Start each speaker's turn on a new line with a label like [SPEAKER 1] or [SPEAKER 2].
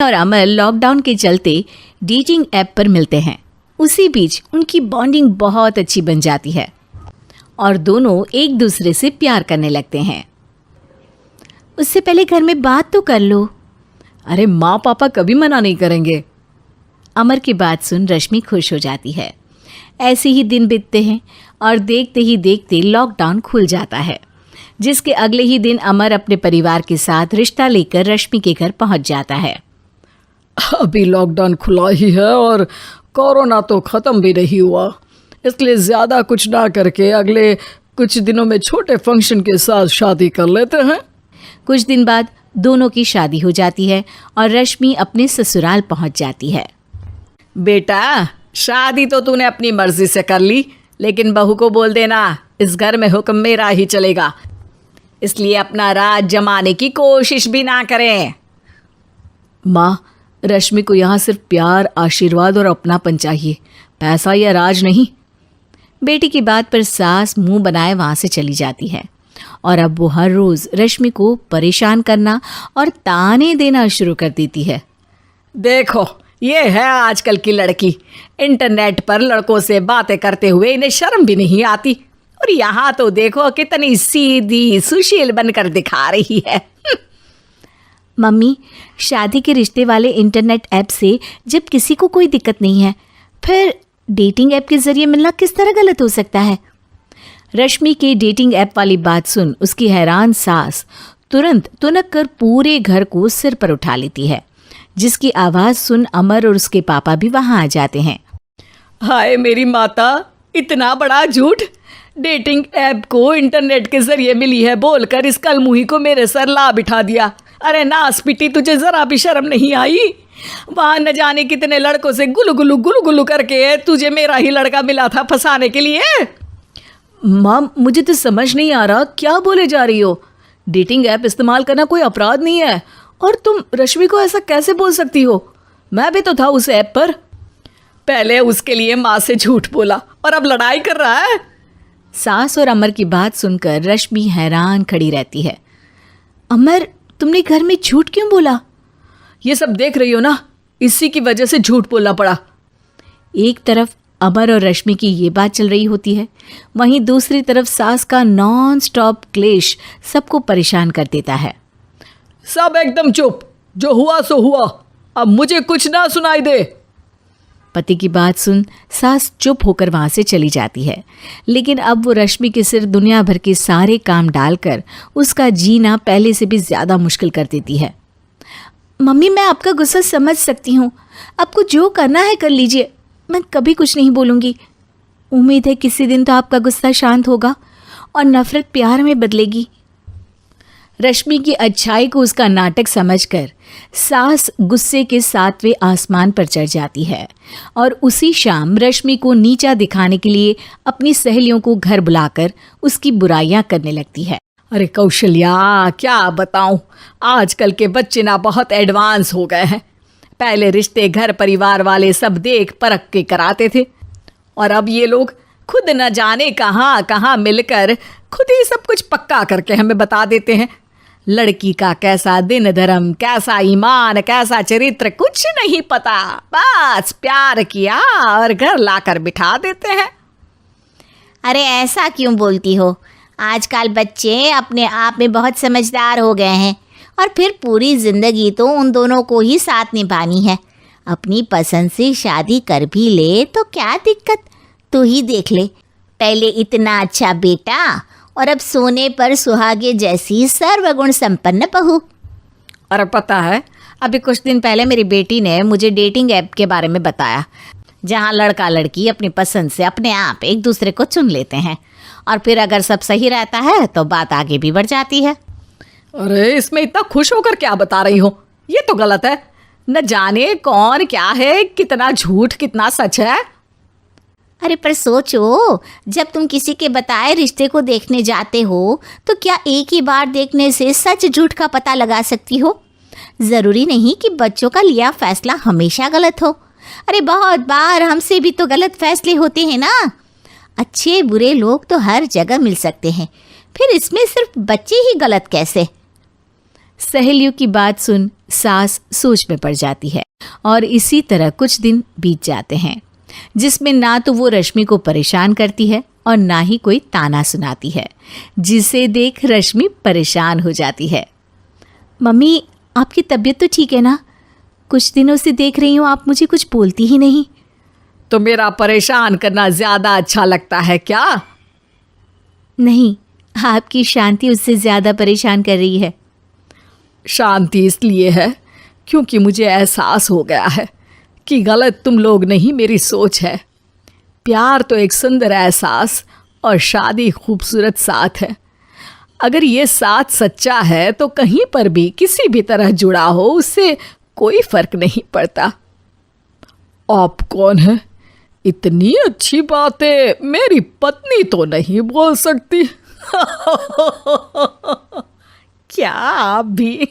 [SPEAKER 1] और अमर लॉकडाउन के चलते डेटिंग ऐप पर मिलते हैं। उसी बीच उनकी बॉन्डिंग बहुत अच्छी बन जाती है और दोनों एक दूसरे से प्यार करने लगते हैं। उससे पहले घर में बात तो कर लो।
[SPEAKER 2] अरे माँ पापा कभी मना नहीं करेंगे।
[SPEAKER 1] अमर की बात सुन रश्मि खुश हो जाती है। ऐसे ही दिन बीतते हैं और देखते ही देखते लॉकडाउन खुल जाता है, जिसके अगले ही दिन अमर अपने परिवार के साथ रिश्ता लेकर रश्मि के घर पहुंच जाता है।
[SPEAKER 2] अभी लॉकडाउन खुला ही है और कोरोना तो ख़त्म भी नहीं हुआ, इसलिए ज़्यादा कुछ ना करके अगले कुछ दिनों में छोटे फंक्शन के साथ शादी कर लेते हैं।
[SPEAKER 1] कुछ दिन बाद दोनों की शादी हो जाती है और रश्मि अपने ससुराल पहुंच जाती है।
[SPEAKER 2] बेटा, शादी तो तूने अपनी मर्जी से कर ली, लेकिन बहू को बोल देना इस घर में हुक्म मेरा ही चलेगा, इसलिए अपना राज जमाने की कोशिश भी ना करें। माँ, रश्मि को यहाँ सिर्फ प्यार, आशीर्वाद और अपनापन चाहिए, पैसा या राज नहीं।
[SPEAKER 1] बेटी की बात पर सास मुंह बनाए वहां से चली जाती है और अब वो हर रोज रश्मि को परेशान करना और ताने देना शुरू कर देती है।
[SPEAKER 2] देखो, ये है आजकल की लड़की, इंटरनेट पर लड़कों से बातें करते हुए इन्हें शर्म भी नहीं आती, और यहाँ तो देखो कितनी सीधी सुशील बनकर दिखा रही है।
[SPEAKER 1] मम्मी, शादी के रिश्ते वाले इंटरनेट ऐप से जब किसी को कोई दिक्कत नहीं है, फिर डेटिंग ऐप के जरिए मिलना किस तरह गलत हो सकता है? रश्मि के डेटिंग ऐप वाली बात सुन उसकी हैरान सास तुरंत तुनक कर पूरे घर को सिर पर उठा लेती है, जिसकी आवाज़ सुन अमर और उसके पापा भी वहाँ आ जाते हैं।
[SPEAKER 2] हाय मेरी माता, इतना बड़ा झूठ! डेटिंग ऐप को इंटरनेट के जरिए मिली है बोलकर इस कलमुही को मेरे सर ला बिठा दिया। अरे नास पिटी, तुझे जरा भी शर्म नहीं आई? वहाँ न जाने कितने लड़कों से गुलू गुलू करके तुझे मेरा ही लड़का मिला था फंसाने के लिए।
[SPEAKER 1] माँ, मुझे तो समझ नहीं आ रहा क्या बोले जा रही हो।
[SPEAKER 2] डेटिंग ऐप इस्तेमाल करना कोई अपराध नहीं है, और तुम रश्मि को ऐसा कैसे बोल सकती हो? मैं भी तो था उस ऐप पर। पहले उसके लिए माँ से झूठ बोला और अब लड़ाई कर रहा है।
[SPEAKER 1] सास और अमर की बात सुनकर रश्मि हैरान खड़ी रहती है। अमर, तुमने घर में झूठ क्यों बोला?
[SPEAKER 2] ये सब देख रही हो ना, इसी की वजह से झूठ बोलना पड़ा।
[SPEAKER 1] एक तरफ अमर और रश्मि की ये बात चल रही होती है, वहीं दूसरी तरफ सास का नॉन स्टॉप क्लेश सबको परेशान कर देता है।
[SPEAKER 2] सब एकदम चुप, जो हुआ सो हुआ, अब मुझे कुछ ना सुनाई दे।
[SPEAKER 1] पति की बात सुन सास चुप होकर वहां से चली जाती है, लेकिन अब वो रश्मि के सिर दुनिया भर के सारे काम डालकर उसका जीना पहले से भी ज़्यादा मुश्किल कर देती है। मम्मी, मैं आपका गुस्सा समझ सकती हूँ, आपको जो करना है कर लीजिए, मैं कभी कुछ नहीं बोलूँगी। उम्मीद है किसी दिन तो आपका गुस्सा शांत होगा और नफ़रत प्यार में बदलेगी। रश्मि की अच्छाई को उसका नाटक समझकर सास गुस्से के 7वें आसमान पर चढ़ जाती है और उसी शाम रश्मि को नीचा दिखाने के लिए अपनी सहेलियों को घर बुलाकर उसकी बुराइयां करने लगती है।
[SPEAKER 2] अरे कौशल्या, क्या बताऊं, आजकल के बच्चे ना बहुत एडवांस हो गए हैं। पहले रिश्ते घर परिवार वाले सब देख परख के कराते थे, और अब ये लोग खुद न जाने कहाँ कहाँ मिलकर खुद ही सब कुछ पक्का करके हमें बता देते हैं। लड़की का कैसा दिन धर्म, कैसा ईमान, कैसा चरित्र कुछ नहीं पता, बस प्यार किया और घर लाकर बिठा देते हैं।
[SPEAKER 3] अरे ऐसा क्यों बोलती हो? आजकल बच्चे अपने आप में बहुत समझदार हो गए हैं, और फिर पूरी ज़िंदगी तो उन दोनों को ही साथ निभानी है। अपनी पसंद से शादी कर भी ले तो क्या दिक्कत? तू ही देख ले, पहले इतना अच्छा बेटा और अब सोने पर सुहागे जैसी सर्वगुण संपन्न बहू।
[SPEAKER 1] और पता है, अभी कुछ दिन पहले मेरी बेटी ने मुझे डेटिंग ऐप के बारे में बताया, जहाँ लड़का लड़की अपनी पसंद से अपने आप एक दूसरे को चुन लेते हैं, और फिर अगर सब सही रहता है तो बात आगे भी बढ़ जाती है।
[SPEAKER 2] अरे इसमें इतना खुश होकर क्या बता रही हो? ये तो गलत है। न जाने कौन क्या है, कितना झूठ कितना सच है।
[SPEAKER 3] अरे पर सोचो, जब तुम किसी के बताए रिश्ते को देखने जाते हो तो क्या एक ही बार देखने से सच झूठ का पता लगा सकती हो? ज़रूरी नहीं कि बच्चों का लिया फैसला हमेशा गलत हो। अरे बहुत बार हमसे भी तो गलत फैसले होते हैं ना। अच्छे बुरे लोग तो हर जगह मिल सकते हैं, फिर इसमें सिर्फ बच्चे ही गलत कैसे?
[SPEAKER 1] सहेलियों की बात सुन सास सोच में पड़ जाती है और इसी तरह कुछ दिन बीत जाते हैं जिसमें ना तो वो रश्मि को परेशान करती है और ना ही कोई ताना सुनाती है, जिसे देख रश्मि परेशान हो जाती है। मम्मी, आपकी तबीयत तो ठीक है ना? कुछ दिनों से देख रही हूँ आप मुझे कुछ बोलती ही नहीं।
[SPEAKER 2] तो मेरा परेशान करना ज्यादा अच्छा लगता है क्या?
[SPEAKER 1] नहीं, आपकी शांति उससे ज्यादा परेशान कर रही है।
[SPEAKER 2] शांति इसलिए है क्योंकि मुझे एहसास हो गया है कि गलत तुम लोग नहीं, मेरी सोच है। प्यार तो एक सुंदर एहसास और शादी खूबसूरत साथ है। अगर ये साथ सच्चा है तो कहीं पर भी किसी भी तरह जुड़ा हो उससे कोई फर्क नहीं पड़ता। आप कौन है? इतनी अच्छी बातें मेरी पत्नी तो नहीं बोल सकती। क्या आप भी?